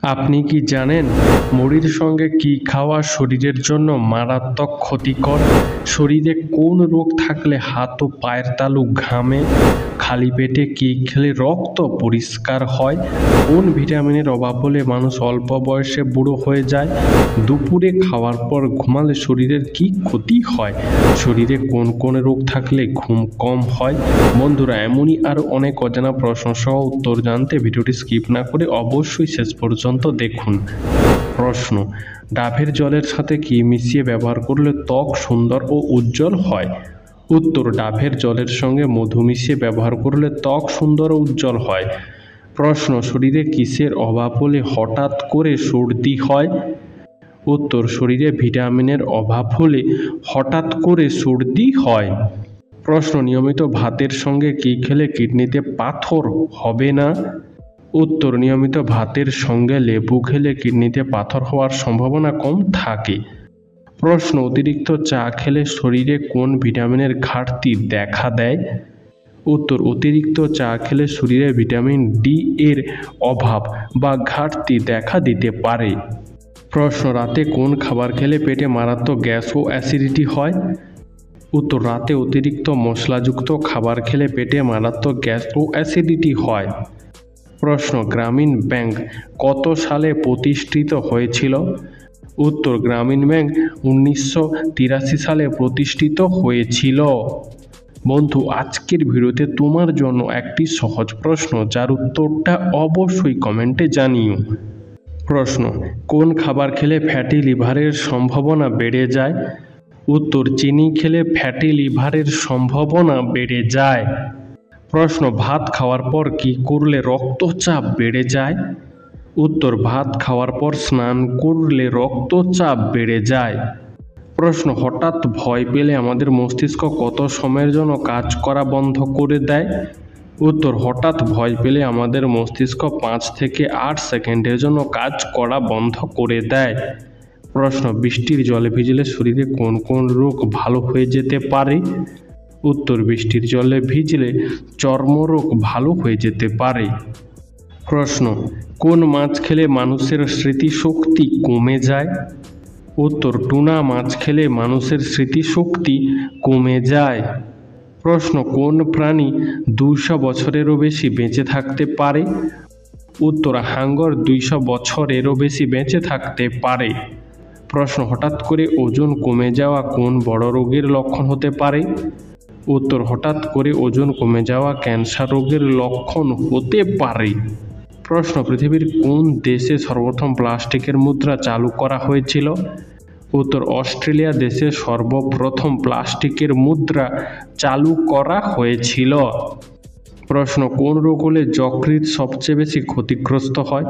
আপনি কি জানেন মুড়ির সঙ্গে কি খাওয়া শরীরের জন্য মারাত্মক ক্ষতিকর? শরীরে কোন রোগ থাকলে হাত ও পায়ের তালু ঘামে? খালি পেটে কি খেলে রক্ত পরিষ্কার হয়? কোন ভিটামিনের অভাব হলে মানুষ অল্প বয়সে বুড়ো হয়ে যায়? দুপুরে খাওয়ার পর ঘুমালে শরীরের কি ক্ষতি হয়? শরীরে কোন কোন রোগ থাকলে ঘুম কম হয়? বন্ধুরা, এমনই আরও অনেক অজানা প্রশ্ন সহ উত্তর জানতে ভিডিওটি স্কিপ না করে অবশ্যই শেষ পর্যন্ত দেখুন। প্রশ্ন: ডাবের জলের সাথে কি মিশিয়ে ব্যবহার করলে ত্বক সুন্দর ও উজ্জ্বল হয়? উত্তর: ডাবের জলের সঙ্গে মধু মিশিয়ে ব্যবহার করলে ত্বক সুন্দর ও উজ্জ্বল হয়। প্রশ্ন: শরীরে কিসের অভাব হলে হঠাৎ করে সর্দি হয়? উত্তর: শরীরে ভিটামিনের অভাব হলে হঠাৎ করে সর্দি হয়। প্রশ্ন: নিয়মিত ভাতের সঙ্গে কি খেলে কিডনিতে পাথর হবে না? উত্তর: নিয়মিত ভাতের সঙ্গে লেবু খেলে কিডনিতে পাথর হওয়ার সম্ভাবনা কম থাকে। প্রশ্ন: অতিরিক্ত চা খেলে শরীরে কোন ভিটামিনের ঘাটতি দেখা দেয়? উত্তর: অতিরিক্ত চা খেলে শরীরে ভিটামিন ডি এর অভাব বা ঘাটতি দেখা দিতে পারে। প্রশ্ন: রাতে কোন খাবার খেলে পেটে মারাত্মক গ্যাস ও অ্যাসিডিটি হয়? উত্তর: রাতে অতিরিক্ত মশলাযুক্ত খাবার খেলে পেটে মারাত্মক গ্যাস ও অ্যাসিডিটি হয়। প্রশ্ন: গ্রামীণ ব্যাংক কত সালে প্রতিষ্ঠিত হয়েছিল? উত্তর: গ্রামীণ ব্যাংক 1983 সালে প্রতিষ্ঠিত হয়েছিল। বন্ধু, আজকের ভিডিওতে তোমার জন্য একটি সহজ প্রশ্ন, যার উত্তরটা অবশ্যই কমেন্টে জানিও। প্রশ্ন: কোন খাবার খেলে ফ্যাটি লিভারের সম্ভাবনা বেড়ে যায়? উত্তর: চিনি খেলে ফ্যাটি লিভারের সম্ভাবনা বেড়ে যায়। প্রশ্ন: ভাত খাওয়ার পর কি করলে রক্তচাপ বেড়ে যায়? উত্তর: ভাত খাওয়ার পর স্নান করলে রক্তচাপ বেড়ে যায়। প্রশ্ন: হঠাৎ ভয় পেলে আমাদের মস্তিষ্ক কত সময়ের জন্য কাজ করা বন্ধ করে দেয়? উত্তর: হঠাৎ ভয় পেলে আমাদের মস্তিষ্ক 5 থেকে 8 সেকেন্ডের জন্য কাজ করা বন্ধ করে দেয়। প্রশ্ন: বৃষ্টির জলে ভিজলে শরীরে কোন কোন রোগ ভালো হয়ে যেতে পারে? উত্তর: বৃষ্টির জলে ভিজলে চর্মরোগ ভালো হয়ে যেতে পারে। প্রশ্ন: কোন মাছ খেলে মানুষের স্মৃতিশক্তি কমে যায়? উত্তর: টুনা মাছ খেলে মানুষের স্মৃতিশক্তি কমে যায়। প্রশ্ন: কোন প্রাণী 200 বছরেরও বেশি বেঁচে থাকতে পারে? উত্তর: হাঙ্গর 200 বছরেরও বেশি বেঁচে থাকতে পারে। প্রশ্ন: হঠাৎ করে ওজন কমে যাওয়া কোন বড় রোগের লক্ষণ হতে পারে? উত্তর: হঠাৎ করে ওজন কমে যাওয়া ক্যান্সার রোগের লক্ষণ হতে পারে। প্রশ্ন: পৃথিবীর কোন দেশে সর্বপ্রথম প্লাস্টিকের মুদ্রা চালু করা হয়েছিল? উত্তর: অস্ট্রেলিয়া দেশে সর্বপ্রথম প্লাস্টিকের মুদ্রা চালু করা হয়েছিল। প্রশ্ন: কোন রোগ হলে যকৃৎ সবচেয়ে বেশি ক্ষতিগ্রস্ত হয়?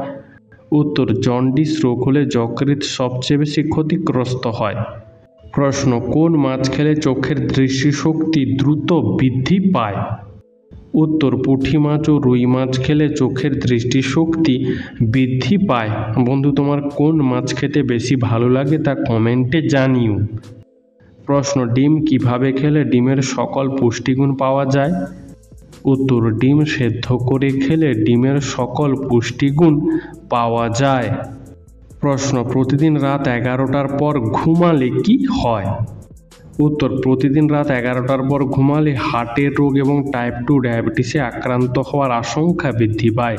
উত্তর: জন্ডিস রোগ হলে যকৃৎ সবচেয়ে বেশি ক্ষতিগ্রস্ত হয়। প্রশ্ন: কোন মাছ খেলে চোখের দৃষ্টিশক্তি দ্রুত বৃদ্ধি পায়? উত্তর: পুঁটি মাছ ও রুই মাছ খেলে চোখের দৃষ্টিশক্তি বৃদ্ধি পায়। বন্ধু, তোমার কোন মাছ খেতে বেশি ভালো লাগে তা কমেন্টে জানিও। প্রশ্ন: ডিম কিভাবে খেলে ডিমের সকল পুষ্টিগুণ পাওয়া যায়? উত্তর: ডিম সেদ্ধ করে খেলে ডিমের সকল পুষ্টিগুণ পাওয়া যায়। প্রশ্ন: প্রতিদিন রাত 11টার পর ঘুমালে কি হয়? উত্তর: প্রতিদিন রাত 11টার পর ঘুমালে হার্টের রোগ এবং টাইপ 2 ডায়াবেটিসে আক্রান্ত হওয়ার আশঙ্কা বৃদ্ধি পায়।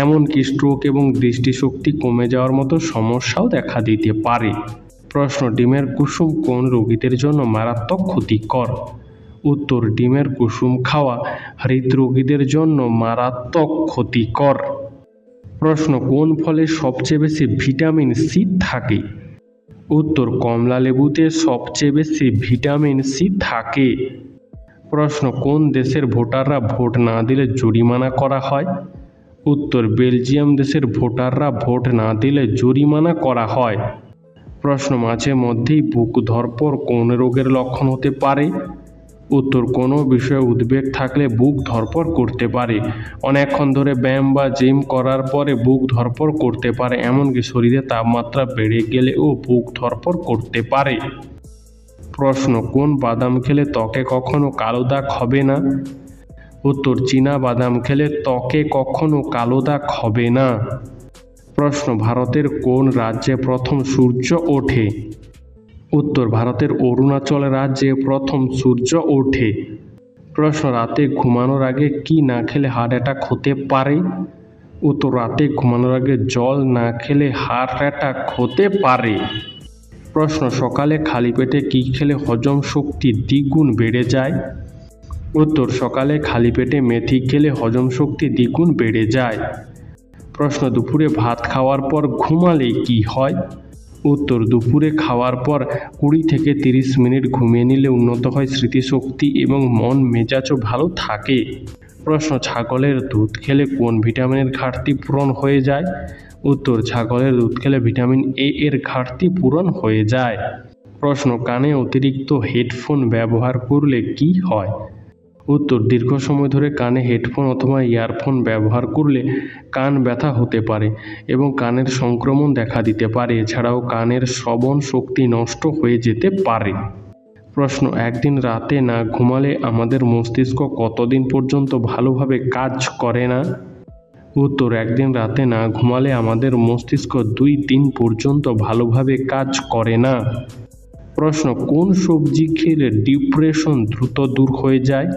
এমনকি স্ট্রোক এবং দৃষ্টিশক্তি কমে যাওয়ার মতো সমস্যাও দেখা দিতে পারে। প্রশ্ন: ডিমের কুসুম কোন রোগীদের জন্য মারাত্মক ক্ষতিকর? উত্তর: ডিমের কুসুম খাওয়া হৃদরোগীদের জন্য মারাত্মক ক্ষতিকর। প্রশ্ন: কোন ফলে সবচেয়ে বেশি ভিটামিন সি থাকে? উত্তর: কমলা লেবুতে সবচেয়ে বেশি ভিটামিন সি থাকে। প্রশ্ন: কোন দেশের ভোটাররা ভোট না দিলে জরিমানা করা হয়? উত্তর: বেলজিয়াম দেশের ভোটাররা ভোট না দিলে জরিমানা করা হয়। প্রশ্ন: মাঝে মধ্যেই বুক ধড়ফড় কোন রোগের লক্ষণ হতে পারে? উত্তর: কোনো বিষয়ে উদ্বেগ থাকলে বুক ধড়ফড় করতে পারে। অনেকক্ষণ ধরে ব্যায়াম বা জিম করার পরে বুক ধড়ফড় করতে পারে। এমনকি শরীরে তাপমাত্রা বেড়ে গেলেও বুক ধড়ফড় করতে পারে। প্রশ্ন: কোন বাদাম খেলে ত্বকে কখনো কালো দাগ হবে না? উত্তর: চীনা বাদাম খেলে ত্বকে কখনো কালো দাগ হবে না। প্রশ্ন, ভারতের কোন রাজ্যে প্রথম সূর্য ওঠে? উত্তর, ভারতের অরুণাচল রাজ্যে প্রথম সূর্য ওঠে। প্রশ্ন, রাতে ঘুমানোর আগে কি না খেলে হার্ট অ্যাটাক হতে পারে? উত্তর, রাতে ঘুমানোর আগে জল না খেলে হার্ট অ্যাটাক হতে পারে। প্রশ্ন, সকালে খালি পেটে কি খেলে হজম শক্তি দ্বিগুণ বেড়ে যায়? উত্তর, সকালে খালি পেটে মেথি খেলে হজম শক্তি দ্বিগুণ বেড়ে যায়। প্রশ্ন, দুপুরে ভাত খাওয়ার পর ঘুমালে কি হয়? উত্তর, দুপুরে খাওয়ার পর 20 থেকে 30 মিনিট ঘুমিয়ে নিলে উন্নত হয় স্মৃতিশক্তি এবং মন মেজাজও ভালো থাকে। প্রশ্ন, ছাগলের দুধ খেলে কোন ভিটামিনের ঘাটতি পূরণ হয়ে যায়? উত্তর, ছাগলের দুধ খেলে ভিটামিন এ এর ঘাটতি পূরণ হয়ে যায়। প্রশ্ন, কানে অতিরিক্ত হেডফোন ব্যবহার করলে কি হয়? উত্তর, দীর্ঘ সময় ধরে কানে হেডফোন অথবা ইয়ারফোন ব্যবহার করলে কান ব্যথা হতে পারে এবং কানের সংক্রমণ দেখা দিতে পারে। এছাড়াও কানের শ্রবণ শক্তি নষ্ট হয়ে যেতে পারে। প্রশ্ন, একদিন রাতে না ঘুমালে আমাদের মস্তিষ্ক কতদিন পর্যন্ত ভালোভাবে কাজ করে না? উত্তর, একদিন রাতে না ঘুমালে আমাদের মস্তিষ্ক 2 দিন পর্যন্ত ভালোভাবে কাজ করে না। প্রশ্ন, কোন সবজি খেলে ডিপ্রেশন দ্রুত দূর হয়ে যায়?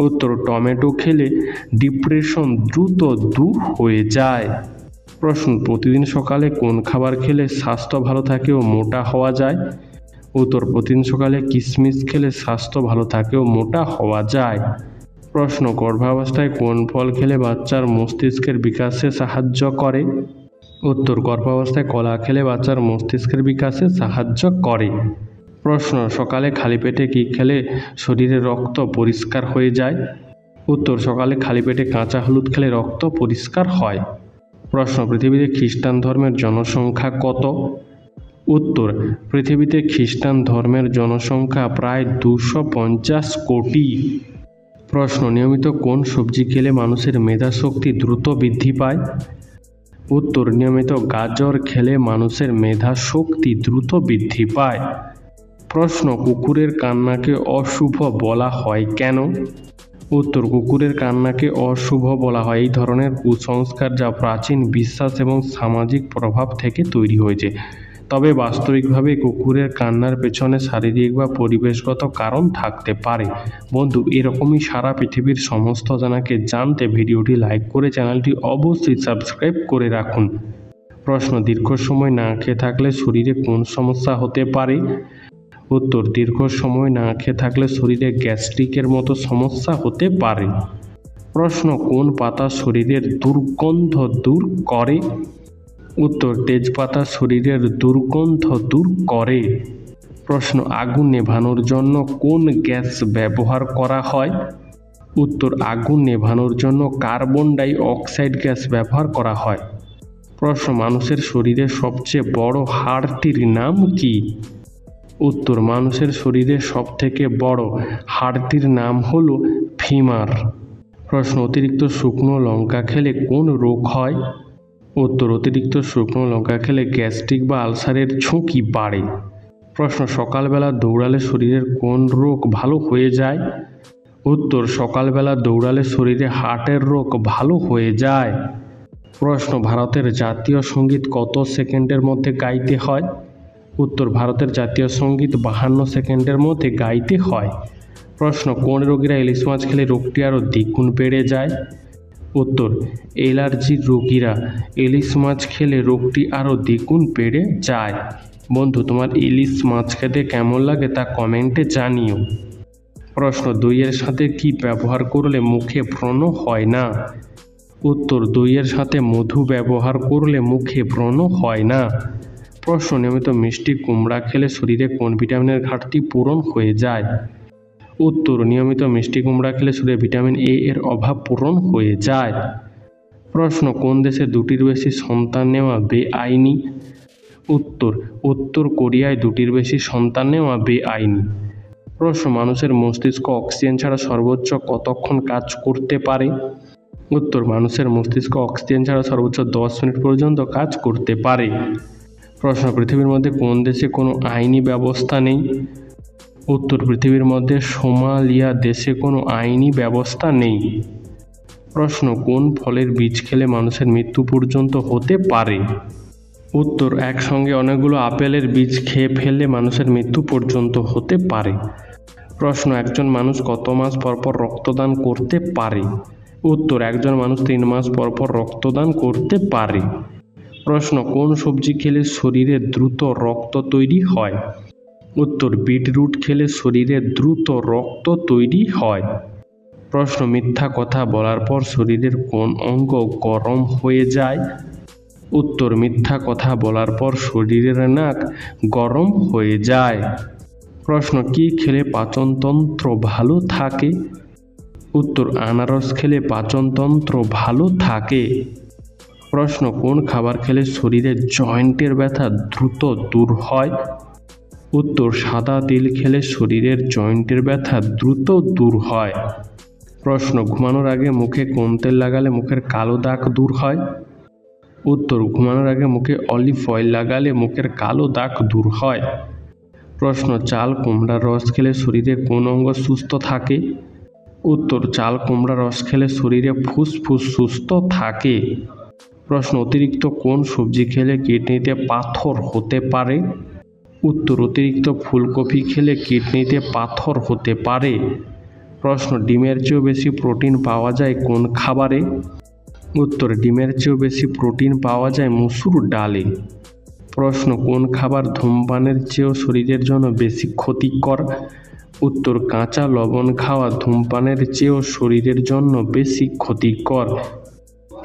উত্তর, টমেটো খেলে ডিপ্রেশন দ্রুত দূর হয়ে যায়। প্রশ্ন, প্রতিদিন সকালে কোন খাবার খেলে স্বাস্থ্য ভালো থাকে ও মোটা হওয়া যায়? উত্তর, প্রতিদিন সকালে কিশমিশ খেলে স্বাস্থ্য ভালো থাকে ও মোটা হওয়া যায়। প্রশ্ন, গর্ভাবস্থায় কোন ফল খেলে বাচ্চার মস্তিষ্কের বিকাশে সাহায্য করে? উত্তর, গর্ভাবস্থায় কলা খেলে বাচ্চার মস্তিষ্কের বিকাশে সাহায্য করে। প্রশ্ন, সকালে খালি পেটে কি খেলে শরীরে রক্ত পরিষ্কার হয়ে যায়? উত্তর, সকালে খালি পেটে কাঁচা হলুদ খেলে রক্ত পরিষ্কার হয়। প্রশ্ন, পৃথিবীতে খ্রিস্টান ধর্মের জনসংখ্যা কত? উত্তর, পৃথিবীতে খ্রিস্টান ধর্মের জনসংখ্যা প্রায় 250 কোটি। প্রশ্ন, নিয়মিত কোন সবজি খেলে মানুষের মেধাশক্তি দ্রুত বৃদ্ধি পায়? উত্তর, নিয়মিত গাজর খেলে মানুষের মেধাশক্তি দ্রুত বৃদ্ধি পায়। প্রশ্ন, কুকুরের কান্নাকে অশুভ বলা হয় কেন? উত্তর, কুকুরের কান্নাকে অশুভ বলা হয় এই ধরনের কুসংস্কার যা প্রাচীন বিশ্বাস এবং সামাজিক প্রভাব থেকে তৈরি হয়েছে। তবে বাস্তবিকভাবে কুকুরের কান্নার পেছনে শারীরিক বা পরিবেশগত কারণ থাকতে পারে। বন্ধু, এরকমই সারা পৃথিবীর সমস্ত জানাকে জানতে ভিডিওটি লাইক করে চ্যানেলটি অবশ্যই সাবস্ক্রাইব করে রাখুন। প্রশ্ন, দীর্ঘ সময় না খেয়ে থাকলে শরীরে কোন সমস্যা হতে পারে? উত্তর, দীর্ঘ সময় না খেয়ে থাকলে শরীরে গ্যাস্ট্রিকের মতো সমস্যা হতে পারে। প্রশ্ন, কোন পাতা শরীরের দুর্গন্ধ দূর করে? উত্তর, তেজপাতা শরীরের দুর্গন্ধ দূর করে। প্রশ্ন, আগুন নেভানোর জন্য কোন গ্যাস ব্যবহার করা হয়? উত্তর, আগুন নেভানোর জন্য কার্বন ডাই অক্সাইড গ্যাস ব্যবহার করা হয়। প্রশ্ন, মানুষের শরীরে সবচেয়ে বড় হাড়টির নাম কি? উত্তর, মানুষের শরীরে সবথেকে বড় হাড়টির নাম হল ফিমার। প্রশ্ন, অতিরিক্ত শুকনো লঙ্কা খেলে কোন রোগ হয়? উত্তর, অতিরিক্ত শুকনো লঙ্কা খেলে গ্যাস্ট্রিক বা আলসারের ঝুঁকি বাড়ে। প্রশ্ন, সকালবেলা দৌড়ালে শরীরের কোন রোগ ভালো হয়ে যায়? উত্তর, সকালবেলা দৌড়ালে শরীরে হার্টের রোগ ভালো হয়ে যায়। প্রশ্ন, ভারতের জাতীয় সঙ্গীত কত সেকেন্ডের মধ্যে গাইতে হয়? উত্তর, ভারতের জাতীয় সঙ্গীত 52 সেকেন্ডের মধ্যে গাইতে হয়। প্রশ্ন, কোন রোগীরা ইলিশ মাছ খেলে রোগটি আরও দ্বিগুণ বেড়ে যায়? উত্তর, অ্যালার্জির রোগীরা ইলিশ মাছ খেলে রোগটি আরও দ্বিগুণ বেড়ে যায়। বন্ধু, তোমার ইলিশ মাছ খেতে কেমন লাগে তা কমেন্টে জানিও। প্রশ্ন, দইয়ের সাথে কি ব্যবহার করলে মুখে ব্রণ হয় না? উত্তর, দইয়ের সাথে মধু ব্যবহার করলে মুখে ব্রণ হয় না। প্রশ্ন, নিয়মিত মিষ্টি কুমড়া খেলে শরীরে কোন ভিটামিনের ঘাটতি পূরণ হয়ে যায়? উত্তর, নিয়মিত মিষ্টি কুমড়া খেলে শরীরে ভিটামিন এ এর অভাব পূরণ হয়ে যায়। প্রশ্ন, কোন দেশে 2টির বেশি সন্তান নেওয়া বেআইনি? উত্তর, উত্তর কোরিয়ায় 2টির বেশি সন্তান নেওয়া বেআইনি। প্রশ্ন, মানুষের মস্তিষ্ক অক্সিজেন ছাড়া সর্বোচ্চ কতক্ষণ কাজ করতে পারে? উত্তর, মানুষের মস্তিষ্ক অক্সিজেন ছাড়া সর্বোচ্চ 10 মিনিট পর্যন্ত কাজ করতে পারে। প্রশ্ন, পৃথিবীর মধ্যে কোন দেশে কোনো আইনি ব্যবস্থা নেই? উত্তর, পৃথিবীর মধ্যে সোমালিয়া দেশে কোনো আইনি ব্যবস্থা নেই। প্রশ্ন, কোন ফলের বীজ খেলে মানুষের মৃত্যু পর্যন্ত হতে পারে? উত্তর, একসঙ্গে অনেকগুলো আপেলের বীজ খেয়ে ফেললে মানুষের মৃত্যু পর্যন্ত হতে পারে। প্রশ্ন, একজন মানুষ কত মাস পরপর রক্তদান করতে পারে? উত্তর, একজন মানুষ 3 মাস পরপর রক্তদান করতে পারে। প্রশ্ন, কোন সবজি খেলে শরীরে দ্রুত রক্ত তৈরি হয়? উত্তর, বিটরুট খেলে শরীরে দ্রুত রক্ত তৈরি হয়। প্রশ্ন, মিথ্যা কথা বলার পর শরীরের কোন অঙ্গ গরম হয়ে যায়? উত্তর, মিথ্যা কথা বলার পর শরীরের নাক গরম হয়ে যায়। প্রশ্ন, কি খেলে পাচনতন্ত্র ভালো থাকে? উত্তর, আনারস খেলে পাচনতন্ত্র ভালো থাকে। প্রশ্ন, কোন খাবার খেলে শরীরের জয়েন্টের ব্যথা দ্রুত দূর হয়? উত্তর, সাদা তিল খেলে শরীরের জয়েন্টের ব্যথা দ্রুত দূর হয়। প্রশ্ন, ঘুমানোর আগে মুখে কোন তেল লাগালে মুখের কালো দাগ দূর হয়? উত্তর, ঘুমানোর আগে মুখে অলিভ অয়েল লাগালে মুখের কালো দাগ দূর হয়। প্রশ্ন, চাল কুমড়ার রস খেলে শরীরে কোন অঙ্গ সুস্থ থাকে? উত্তর, চাল কুমড়ার রস খেলে শরীরে ফুসফুস সুস্থ থাকে। প্রশ্ন, অতিরিক্ত কোন সবজি খেলে কিডনিতে পাথর হতে পারে? উত্তর, অতিরিক্ত ফুলকপি খেলে কিডনিতে পাথর হতে পারে। প্রশ্ন, ডিমের চেয়েও বেশি প্রোটিন পাওয়া যায় কোন খাবারে? উত্তর, ডিমের চেয়েও বেশি প্রোটিন পাওয়া যায় মসুর ডালে। প্রশ্ন, কোন খাবার ধূমপানের চেয়েও শরীরের জন্য বেশি ক্ষতিকর? উত্তর, কাঁচা লবণ খাওয়া ধূমপানের চেয়েও শরীরের জন্য বেশি ক্ষতিকর।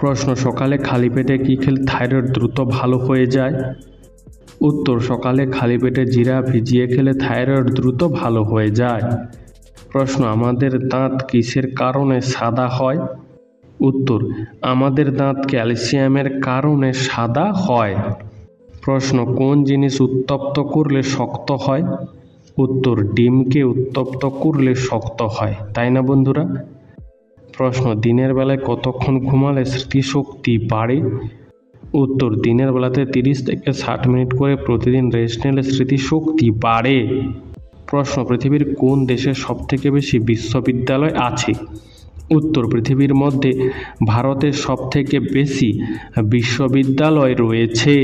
প্রশ্ন, সকালে খালি পেটে কী খেলে থাইরয়েড দ্রুত ভালো হয়ে যায়? উত্তর, সকালে খালি পেটে জিরা ভিজিয়ে খেলে থাইরয়েড দ্রুত ভালো হয়ে যায়। প্রশ্ন, আমাদের দাঁত কিসের কারণে সাদা হয়? উত্তর, আমাদের দাঁত ক্যালসিয়ামের কারণে সাদা হয়। প্রশ্ন, কোন জিনিস উত্তপ্ত করলে শক্ত হয়? উত্তর, ডিমকে উত্তপ্ত করলে শক্ত হয়, তাই না বন্ধুরা? প্রশ্ন, দিনের বেলায় কতক্ষণ ঘুমালে স্মৃতিশক্তি বাড়ে? উত্তর, দিনের বেলাতে 30 থেকে 60 মিনিট করে প্রতিদিন রেস্ট নিলে স্মৃতিশক্তি বাড়ে। প্রশ্ন, পৃথিবীর কোন দেশে সবথেকে বেশি বিশ্ববিদ্যালয় আছে? উত্তর, পৃথিবীর মধ্যে ভারতের সবথেকে বেশি বিশ্ববিদ্যালয় রয়েছে।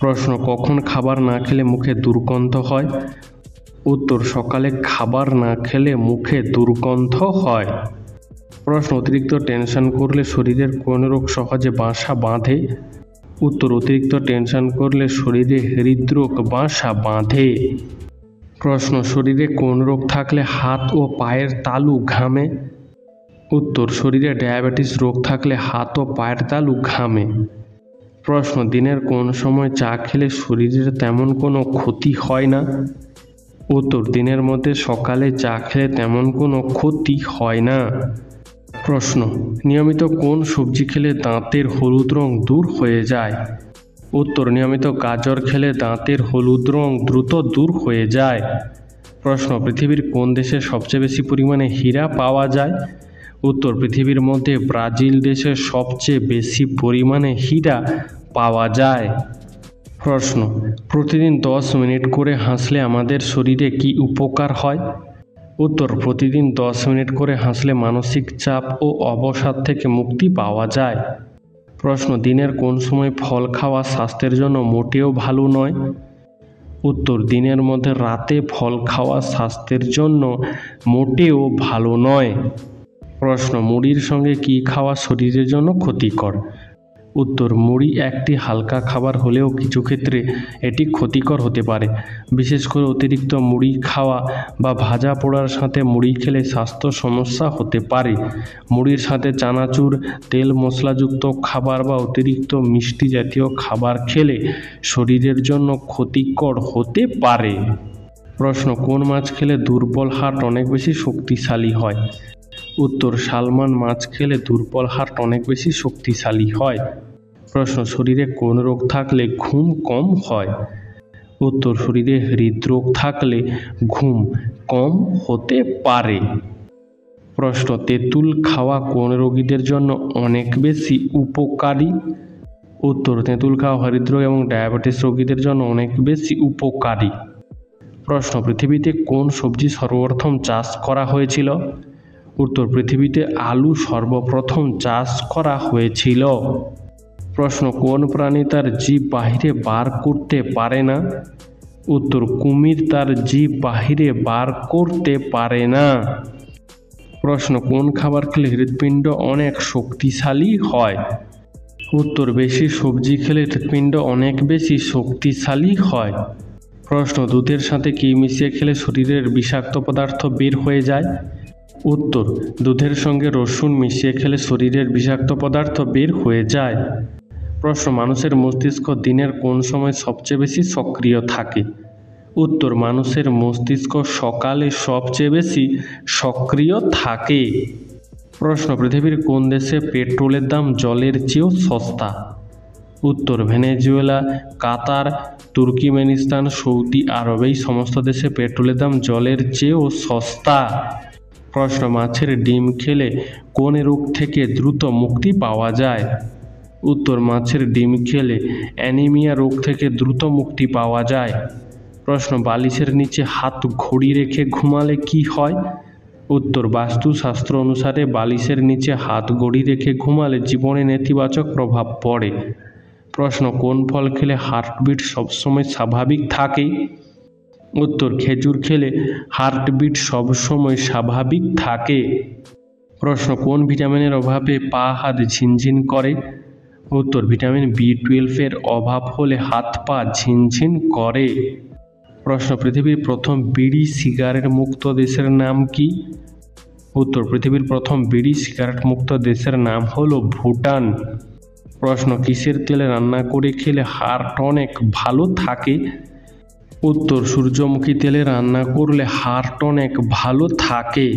প্রশ্ন, কখন খাবার না খেলে মুখে দুর্গন্ধ হয়? উত্তর, সকালে খাবার না খেলে মুখে দুর্গন্ধ হয়। প্রশ্ন, অতিরিক্ত টেনশন করলে শরীরের কোন রোগ সহজে বাসা বাঁধে? উত্তর, অতিরিক্ত টেনশন করলে শরীরে হৃদরোগ বাসা বাঁধে। প্রশ্ন, শরীরে কোন রোগ থাকলে হাত ও পায়ের তালু ঘামে? উত্তর, শরীরে ডায়াবেটিস রোগ থাকলে হাত ও পায়ের তালু ঘামে। প্রশ্ন, দিনের কোন সময় চা খেলে শরীরের তেমন কোনো ক্ষতি হয় না? উত্তর, দিনের মধ্যে সকালে চা খেলে তেমন কোনো ক্ষতি হয় না। প্রশ্ন, নিয়মিত কোন সবজি খেলে দাঁতের হলুদ রং দূর হয়ে যায়? উত্তর, নিয়মিত গাজর খেলে দাঁতের হলুদ রং দ্রুত দূর হয়ে যায়। প্রশ্ন, পৃথিবীর কোন দেশে সবচেয়ে বেশি পরিমাণে হীরা পাওয়া যায়? উত্তর, পৃথিবীর মধ্যে ব্রাজিল দেশে সবচেয়ে বেশি পরিমাণে হীরা পাওয়া যায়। প্রশ্ন, প্রতিদিন 10 মিনিট করে হাসলে আমাদের শরীরে কি উপকার হয়? উত্তর, প্রতিদিন 10 মিনিট করে হাসলে মানসিক চাপ ও অবসাদ থেকে মুক্তি পাওয়া যায়। প্রশ্ন, দিনের কোন সময় ফল খাওয়া স্বাস্থ্যের জন্য মোটেও ভালো নয়? উত্তর, দিনের মধ্যে রাতে ফল খাওয়া স্বাস্থ্যের জন্য মোটেও ভালো নয়। প্রশ্ন, মুড়ির সঙ্গে কি খাওয়া শরীরের জন্য ক্ষতিকর? উত্তর, মুড়ি একটি হালকা খাবার হলেও কিছু ক্ষেত্রে এটি ক্ষতিকর হতে পারে। বিশেষ করে অতিরিক্ত মুড়ি খাওয়া বা ভাজা পোড়ার সাথে মুড়ি খেলে স্বাস্থ্য সমস্যা হতে পারে। মুড়ির সাথে চানাচুর, তেল মশলাযুক্ত খাবার বা অতিরিক্ত মিষ্টি জাতীয় খাবার খেলে শরীরের জন্য ক্ষতিকর হতে পারে। প্রশ্ন, কোন মাছ খেলে দুর্বল হার্ট অনেক বেশি শক্তিশালী হয়? উত্তর, সালমন মাছ খেলে দুর্বল হার্ট অনেক বেশি শক্তিশালী হয়। প্রশ্ন, শরীরে কোন রোগ থাকলে ঘুম কম হয়? উত্তর, শরীরে হৃদরোগ থাকলে ঘুম কম হতে পারে। প্রশ্ন, তেঁতুল খাওয়া কোন রোগীদের জন্য অনেক বেশি উপকারী? উত্তর, তেঁতুল খাওয়া হৃদরোগ এবং ডায়াবেটিস রোগীদের জন্য অনেক বেশি উপকারী। প্রশ্ন, পৃথিবীতে কোন সবজি সর্বপ্রথম চাষ করা হয়েছিল? উত্তর, পৃথিবীতে আলু সর্বপ্রথম চাষ করা হয়েছিল। প্রশ্ন, কোন প্রাণী তার জিভ বাহিরে বার করতে পারে না? উত্তর, কুমির তার জিভ বাহিরে বার করতে পারে না। প্রশ্ন, কোন খাবার খেলে হৃৎপিণ্ড অনেক শক্তিশালী হয়? উত্তর, বেশি সবজি খেলে হৃৎপিণ্ড অনেক বেশি শক্তিশালী হয়। প্রশ্ন, দুধের সাথে কি মিশিয়ে খেলে শরীরের বিষাক্ত পদার্থ বের হয়ে যায়? উত্তর, দুধের সঙ্গে রসুন মিশিয়ে খেলে শরীরের বিষাক্ত পদার্থ বের হয়ে যায়। প্রশ্ন, মানুষের মস্তিষ্ক দিনের কোন সময় সবচেয়ে বেশি সক্রিয় থাকে? উত্তর, মানুষের মস্তিষ্ক সকালে সবচেয়ে বেশি সক্রিয় থাকে। প্রশ্ন, পৃথিবীর কোন দেশে পেট্রোলের দাম জলের চেয়েও সস্তা? উত্তর, ভেনেজুয়েলা, কাতার, তুর্কিমেনিস্তান, সৌদি আরব এই সমস্ত দেশে পেট্রোলের দাম জলের চেয়েও সস্তা। প্রশ্ন, মাছের ডিম খেলে কোন রোগ থেকে দ্রুত মুক্তি পাওয়া যায়? উত্তর, মাছের ডিম খেলে অ্যানিমিয়া রোগ থেকে দ্রুত মুক্তি পাওয়া যায়। প্রশ্ন, বালিশের নিচে হাত ঘড়ি রেখে ঘুমালে কি হয়? উত্তর, বাস্তুশাস্ত্র অনুসারে বালিশের নিচে হাত ঘড়ি রেখে ঘুমালে জীবনে নেতিবাচক প্রভাব পড়ে। প্রশ্ন, কোন ফল খেলে হার্টবিট সবসময় স্বাভাবিক থাকে? উত্তর, খেজুর খেলে হার্টবিট সবসময় স্বাভাবিক থাকে। প্রশ্ন, কোন ভিটামিনের অভাবে পা হাত ঝিনঝিন করে? উত্তর, ভিটামিন B12 এর অভাব হলে হাত পা ঝিনঝিন করে। প্রশ্ন, পৃথিবীর প্রথম বিড়ি সিগারেট মুক্ত দেশের নাম কি? উত্তর, পৃথিবীর প্রথম বিড়ি সিগারেট মুক্ত দেশের নাম হলো ভুটান। প্রশ্ন, কিসের তেলে রান্না করে খেলে হার্ট অনেক ভালো থাকে? উত্তর, সূর্যমুখী তেলে রান্না করলে হার্ট অনেক ভালো থাকে।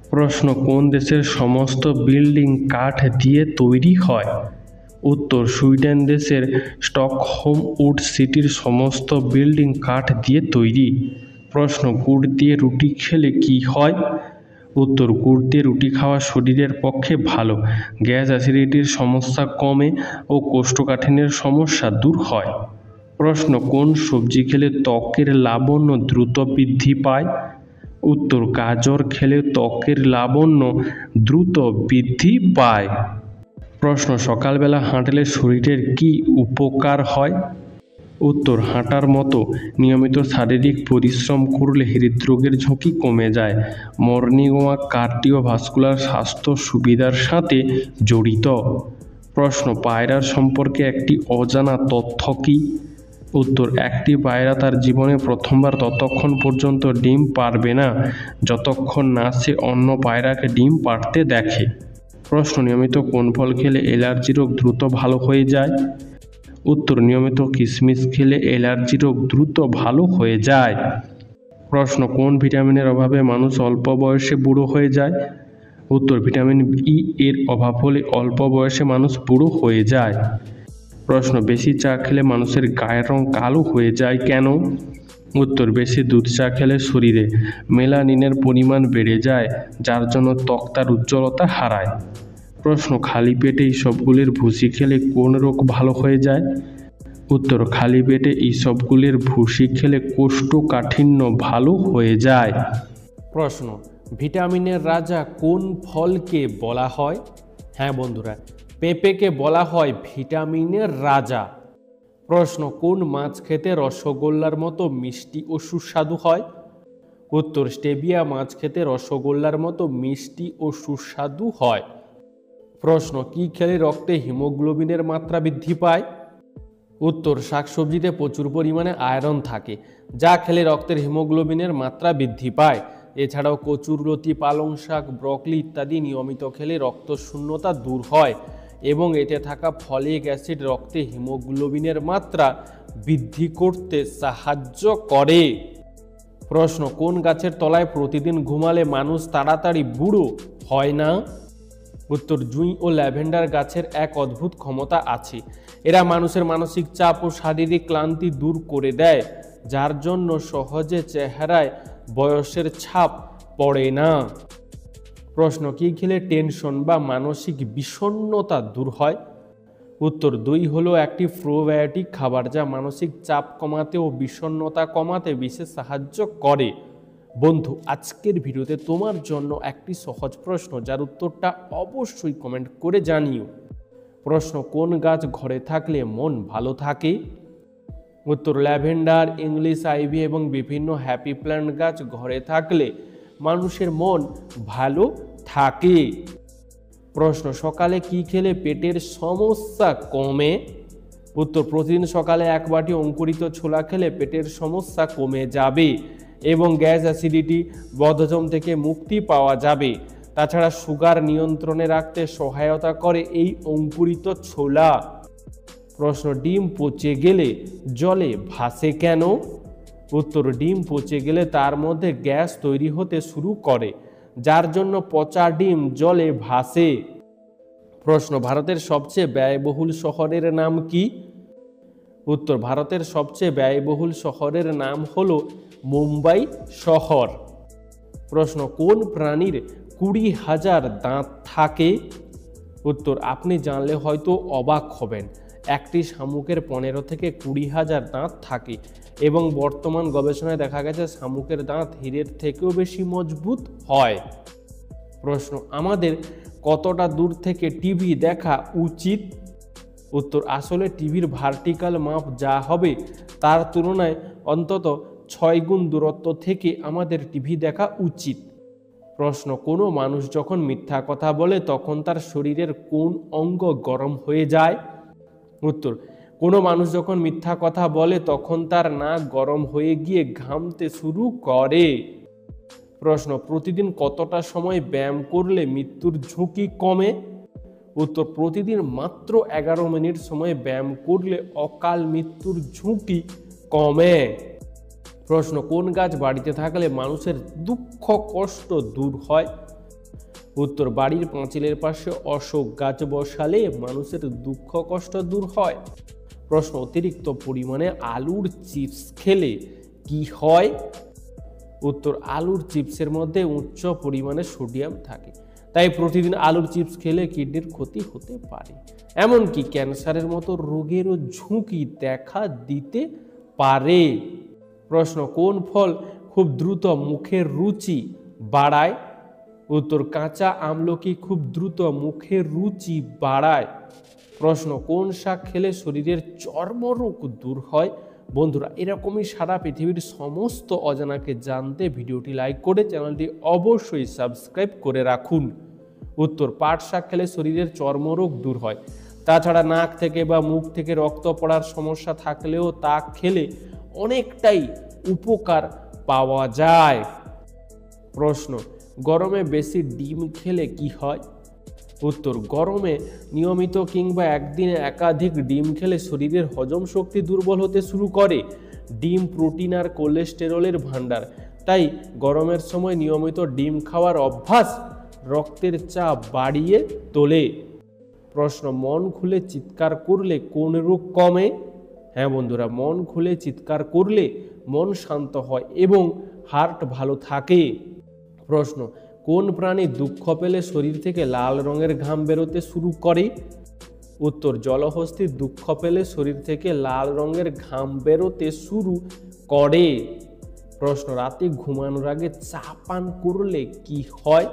প্রশ্ন, কোন দেশের সমস্ত বিল্ডিং কাঠ দিয়ে তৈরি হয়? উত্তর, সুইডেন দেশের স্টকহোম উড সিটির সমস্ত বিল্ডিং কাঠ দিয়ে তৈরি। প্রশ্ন, গুড় দিয়ে রুটি খেলে কি হয়? উত্তর, গুড় দিয়ে রুটি খাওয়া শরীরের পক্ষে ভালো, গ্যাস অ্যাসিডিটির সমস্যা কমে ও কোষ্ঠকাঠিন্যের সমস্যা দূর হয়। প্রশ্ন, কোন সবজি খেলে ত্বকের লাবণ্য দ্রুত বৃদ্ধি পায়? উত্তর, গাজর খেলে ত্বকের লাবণ্য দ্রুত বৃদ্ধি পায়। প্রশ্ন, সকালবেলা হাঁটলে শরীরের কি উপকার হয়? উত্তর, হাঁটার মতো নিয়মিত শারীরিক পরিশ্রম করলে হৃদরোগের ঝুঁকি কমে যায়। মর্নিং ওয়াক কার্ডিওভাস্কুলার স্বাস্থ্য সুবিধার সাথে জড়িত। প্রশ্ন, পায়রার সম্পর্কে একটি অজানা তথ্য কি? উত্তর, একটি পায়রা তার জীবনে প্রথমবার ততক্ষণ পর্যন্ত ডিম পাড়বে না যতক্ষণ না সে অন্য পায়রাকে ডিম পাড়তে দেখে। প্রশ্ন, নিয়মিত কোন ফল খেলে অ্যালার্জি রোগ দ্রুত ভালো হয়ে যায়? উত্তর, নিয়মিত কিশমিশ খেলে অ্যালার্জি রোগ দ্রুত ভালো হয়ে যায়। প্রশ্ন, কোন ভিটামিনের অভাবে মানুষ অল্প বয়সে বুড়ো হয়ে যায়? উত্তর, ভিটামিন ই এর অভাব হলে অল্প বয়সে মানুষ বুড়ো হয়ে যায়। প্রশ্ন, বেশি চা খেলে মানুষের গায়ের রং কালো হয়ে যায় কেন? উত্তর, বেশি দুধ চা খেলে শরীরে মেলানিনের পরিমাণ বেড়ে যায়, যার জন্য ত্বক তার উজ্জ্বলতা হারায়। প্রশ্ন, খালি পেটে ইসবগুলের ভুসি খেলে কোন রোগ ভালো হয়ে যায়? উত্তর, খালি পেটে ইসবগুলের ভুসি খেলে কোষ্ঠকাঠিন্য ভালো হয়ে যায়। প্রশ্ন, ভিটামিনের রাজা কোন ফলকে বলা হয়? হ্যাঁ বন্ধুরা, পেঁপেকে বলা হয় ভিটামিনের রাজা। প্রশ্ন, কোন মাছ খেতে রসগোল্লার মতো মিষ্টি ও সুস্বাদু হয়? উত্তর, স্টেবিয়া মাছ খেতে রসগোল্লার মতো মিষ্টি ও সুস্বাদু হয়। প্রশ্ন, কি খেলে রক্তে হিমোগ্লোবিনের মাত্রা বৃদ্ধি পায়? উত্তর, শাকসবজিতে প্রচুর পরিমাণে আয়রন থাকে, যা খেলে রক্তের হিমোগ্লোবিনের মাত্রা বৃদ্ধি পায়। এছাড়াও কচুরলতি, পালং শাক, ব্রকলি ইত্যাদি নিয়মিত খেলে রক্তশূন্যতা দূর হয় এবং এতে থাকা ফলিক অ্যাসিড রক্তে হিমোগ্লোবিনের মাত্রা বৃদ্ধি করতে সাহায্য করে। প্রশ্ন, কোন গাছের তলায় প্রতিদিন ঘুমালে মানুষ তাড়াতাড়ি বুড়ো হয় না? উত্তর, জুঁই ও ল্যাভেন্ডার গাছের এক অদ্ভুত ক্ষমতা আছে। এরা মানুষের মানসিক চাপ ও শারীরিক ক্লান্তি দূর করে দেয়, যার জন্য সহজে চেহারায় বয়সের ছাপ পড়ে না। প্রশ্ন, কি খেলে টেনশন বা মানসিক বিষণ্ণতা দূর হয়? উত্তর, দই হলো একটি প্রোবায়োটিক খাবার যা মানসিক চাপ কমাতে ও বিষণ্ণতা কমাতে বিশেষ সাহায্য করে। বন্ধু, আজকের ভিডিওতে তোমার জন্য একটি সহজ প্রশ্ন, যার উত্তরটা অবশ্যই কমেন্ট করে জানিও। প্রশ্ন, কোন গাছ ঘরে থাকলে মন ভালো থাকে? উত্তর, ল্যাভেন্ডার, ইংলিশ আইভি এবং বিভিন্ন হ্যাপি প্ল্যান্ট গাছ ঘরে থাকলে মানুষের মন ভালো থাকে। প্রশ্ন, সকালে কি খেলে পেটের সমস্যা কমে? উত্তর, প্রতিদিন সকালে 1 বাটি অঙ্কুরিত ছোলা খেলে পেটের সমস্যা কমে যাবে এবং গ্যাস, অ্যাসিডিটি, বদহজম থেকে মুক্তি পাওয়া যাবে। তাছাড়া সুগার নিয়ন্ত্রণে রাখতে সহায়তা করে এই অঙ্কুরিত ছোলা। প্রশ্ন, ডিম পচে গেলে জলে ভাসে কেন? উত্তর, ডিম পচে গেলে তার মধ্যে গ্যাস তৈরি হতে শুরু করে, যার জন্য পচা ডিম জলে ভাসে। প্রশ্ন, ভারতের সবচেয়ে ব্যয়বহুল শহরের নাম কি? উত্তর, ভারতের সবচেয়ে ব্যয়বহুল শহরের নাম হলো মুম্বাই শহর। প্রশ্ন, কোন প্রাণীর 20,000 দাঁত থাকে? উত্তর, আপনি জানলে হয়তো অবাক হবেন। একটি শামুকের 15 থেকে 20,000 দাঁত থাকে এবং বর্তমান গবেষণায় দেখা গেছে শামুকের দাঁত হীরের থেকেও বেশি মজবুত হয়। প্রশ্ন, আমাদের কতটা দূর থেকে টিভি দেখা উচিত? উত্তর, আসলে টিভির ভার্টিক্যাল মাপ যা হবে তার তুলনায় অন্তত 6 গুণ দূরত্ব থেকে আমাদের টিভি দেখা উচিত। প্রশ্ন, কোনো মানুষ যখন মিথ্যা কথা বলে তখন তার শরীরের কোন অঙ্গ গরম হয়ে যায়? উত্তর, কোনো মানুষ যখন মিথ্যা কথা বলে তখন তার নাক গরম হয়ে গিয়ে ঘামতে শুরু করে। প্রশ্ন, প্রতিদিন কতটা সময় ব্যায়াম করলে মৃত্যুর ঝুঁকি কমে? উত্তর, প্রতিদিন মাত্র 11 মিনিট সময় ব্যায়াম করলে অকাল মৃত্যুর ঝুঁকি কমে। প্রশ্ন, কোন গাছ বাড়িতে থাকলে মানুষের দুঃখ কষ্ট দূর হয়? উত্তর, বাড়ির পাঁচিলের পাশে অশোক গাছ বসালে মানুষের দুঃখ কষ্ট দূর হয়। প্রশ্ন, অতিরিক্ত পরিমাণে আলুর চিপস খেলে কি হয়? উত্তর, আলুর চিপসের মধ্যে উচ্চ পরিমাণে সোডিয়াম থাকে, তাই প্রতিদিন আলুর চিপস খেলে কিডনির ক্ষতি হতে পারে, এমনকি ক্যান্সারের মতো রোগেরও ঝুঁকি দেখা দিতে পারে। প্রশ্ন, কোন ফল খুব দ্রুত মুখের রুচি বাড়ায়? উত্তর, কাঁচা আমলকি খুব দ্রুত মুখের রুচি বাড়ায়। প্রশ্ন, কোন শাক খেলে শরীরের চর্মরোগ দূর হয়? বন্ধুরা, এরকমই সারা পৃথিবীর সমস্ত অজানাকে জানতে ভিডিওটি লাইক করে চ্যানেলটি অবশ্যই সাবস্ক্রাইব করে রাখুন। উত্তর, পাট শাক খেলে শরীরের চর্মরোগ দূর হয়। তাছাড়া নাক থেকে বা মুখ থেকে রক্ত পড়ার সমস্যা থাকলেও তা খেলে অনেকটাই উপকার পাওয়া যায়। প্রশ্ন, গরমে বেশি ডিম খেলে কি হয়? উত্তর, গরমে নিয়মিত কিংবা একদিনে একাধিক ডিম খেলে শরীরের হজম শক্তি দুর্বল হতে শুরু করে। ডিম প্রোটিন আর কোলেস্টেরলের ভাণ্ডার, তাই গরমের সময় নিয়মিত ডিম খাওয়ার অভ্যাস রক্তের চাপ বাড়িয়ে তোলে। প্রশ্ন, মন খুলে চিৎকার করলে কোন রোগ কমে? হ্যাঁ বন্ধুরা, মন খুলে চিৎকার করলে মন শান্ত হয় এবং হার্ট ভালো থাকে। প্রশ্ন, কোন প্রাণী দুঃখ পেলে শরীর থেকে লাল রঙের ঘাম বেরোতে শুরু করে? উত্তর, জলহস্তি দুঃখ পেলে শরীর থেকে লাল রঙের ঘাম বেরোতে শুরু করে। প্রশ্ন, রাতে ঘুমানোর আগে চা পান করলে কি হয়?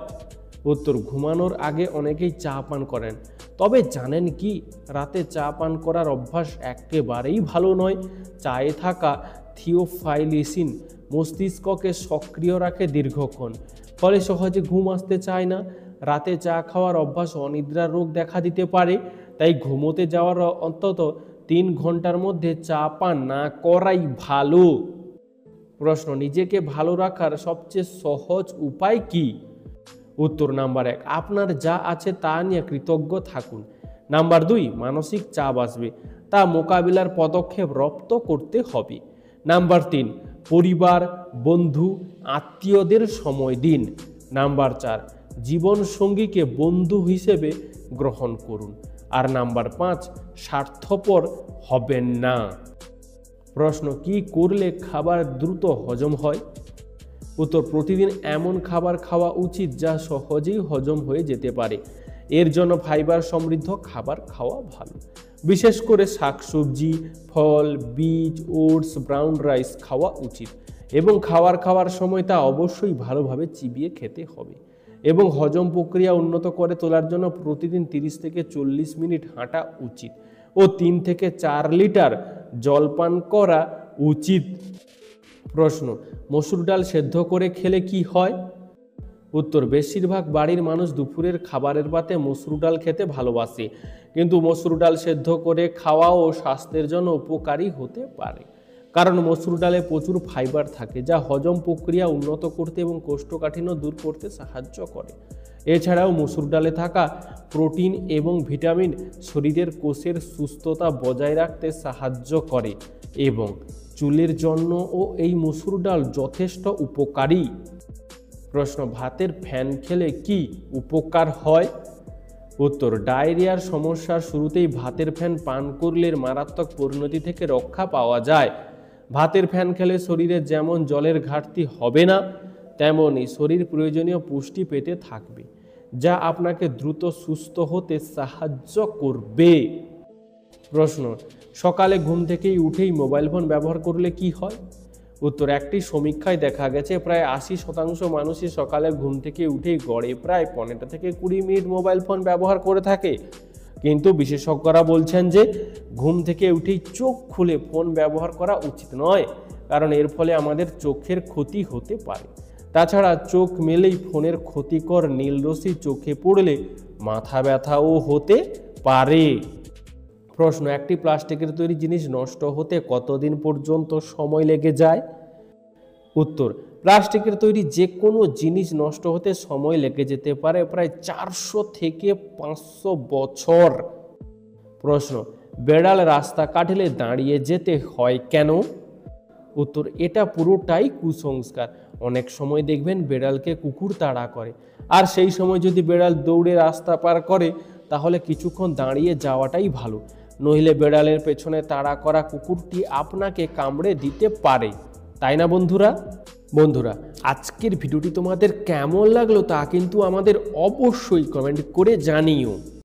উত্তর, ঘুমানোর আগে অনেকেই চা পান করেন, তবে জানেন কি, রাতে চা পান করার অভ্যাস একেবারেই ভালো নয়। চায়ে থাকা থিওফাইলিসিন মস্তিষ্ককে সক্রিয় রাখে দীর্ঘক্ষণ, ফলে সহজে ঘুম আসতে চায় না। রাতে চা খাওয়ার অভ্যাস অনিদ্রা রোগ দেখা দিতে পারে, তাই ঘুমোতে যাওয়ার অন্তত 3 ঘন্টার মধ্যে চা পান না করাই ভালো। প্রশ্ন, নিজেকে ভালো রাখার সবচেয়ে সহজ উপায় কি? উত্তর, নাম্বার 1, আপনার যা আছে তা নিয়ে কৃতজ্ঞ থাকুন। নাম্বার 2, মানসিক চাপ আসবে, তা মোকাবিলার পদক্ষেপ রপ্ত করতে হবে। নাম্বার 3, পরিবার, বন্ধু, আত্মীয়দের সময় দিন। নাম্বার 4, জীবন সঙ্গীকে বন্ধু হিসেবে গ্রহণ করুন। আর নাম্বার 5, স্বার্থপর হবেন না। প্রশ্ন, কি করলে খাবার দ্রুত হজম হয়? উত্তর, প্রতিদিন এমন খাবার খাওয়া উচিত যা সহজেই হজম হয়ে যেতে পারে। এর জন্য ফাইবার সমৃদ্ধ খাবার খাওয়া ভালো, বিশেষ করে শাকসবজি, ফল, বীজ, ওটস, ব্রাউন রাইস খাওয়া উচিত। এবং খাওয়ার সময় তা অবশ্যই ভালোভাবে চিবিয়ে খেতে হবে। এবং হজম প্রক্রিয়া উন্নত করে তোলার জন্য প্রতিদিন 30 থেকে 40 মিনিট হাঁটা উচিত ও 3 থেকে 4 লিটার জল পান করা উচিত। প্রশ্ন, মসুর ডাল সেদ্ধ করে খেলে কি হয়? উত্তর, বেশিরভাগ বাড়ির মানুষ দুপুরের খাবারের পাতে মসুর ডাল খেতে ভালোবাসে, কিন্তু মসুর ডাল সেদ্ধ করে খাওয়াও স্বাস্থ্যের জন্য উপকারী হতে পারে, কারণ মসুর ডালে প্রচুর ফাইবার থাকে যা হজম প্রক্রিয়া উন্নত করতে এবং কোষ্ঠকাঠিন্য দূর করতে সাহায্য করে। এছাড়াও মসুর ডালে থাকা প্রোটিন এবং ভিটামিন শরীরের কোষের সুস্থতা বজায় রাখতে সাহায্য করে এবং চুলের জন্যও এই মসুর ডাল যথেষ্ট উপকারী। প্রশ্ন, ভাতের ফ্যান খেলে কি উপকার হয়? উত্তর, ডায়রিয়ার সমস্যার শুরুতেই ভাতের ফ্যান পান করলে মারাত্মক পরিণতি থেকে রক্ষা পাওয়া যায়। ভাতের ফ্যান খেলে শরীরে যেমন জলের ঘাটতি হবে না, তেমনই শরীর প্রয়োজনীয় পুষ্টি পেতে থাকবে, যা আপনাকে দ্রুত সুস্থ হতে সাহায্য করবে। প্রশ্ন, সকালে ঘুম থেকেই উঠেই মোবাইল ফোন ব্যবহার করলে কি হয়? উত্তর, একটি সমীক্ষায় দেখা গেছে প্রায় 80% মানুষই সকালে ঘুম থেকে উঠেই গড়ে প্রায় 15 থেকে 20 মিনিট মোবাইল ফোন ব্যবহার করে থাকে। কিন্তু বিশেষজ্ঞরা বলছেন যে ঘুম থেকে উঠেই চোখ খুলে ফোন ব্যবহার করা উচিত নয়, কারণ এর ফলে আমাদের চোখের ক্ষতি হতে পারে। তাছাড়া চোখ মেলেই ফোনের ক্ষতিকর নীল রশ্মি চোখে পড়লে মাথা ব্যথাও হতে পারে। প্রশ্ন, একটি প্লাস্টিকের তৈরি জিনিস নষ্ট হতে কতদিন পর্যন্ত সময় লেগে যায়? উত্তর, প্লাস্টিকের তৈরি যে কোনো জিনিস নষ্ট হতে সময় লেগে যেতে পারে প্রায় 400 থেকে 500 বছর। প্রশ্ন, বেড়াল রাস্তা কাটলে দাঁড়িয়ে যেতে হয় কেন? উত্তর, এটা পুরোটাই কুসংস্কার। অনেক সময় দেখবেন বেড়ালকে কুকুর তাড়া করে, আর সেই সময় যদি বেড়াল দৌড়ে রাস্তা পার করে তাহলে কিছুক্ষণ দাঁড়িয়ে যাওয়াটাই ভালো, নইলে বেড়ালের পেছনে তাড়া করা কুকুরটি আপনাকে কামড়ে দিতে পারে, তাই না বন্ধুরা? আজকের ভিডিওটি তোমাদের কেমন লাগলো তা কিন্তু আমাদের অবশ্যই কমেন্ট করে জানিও।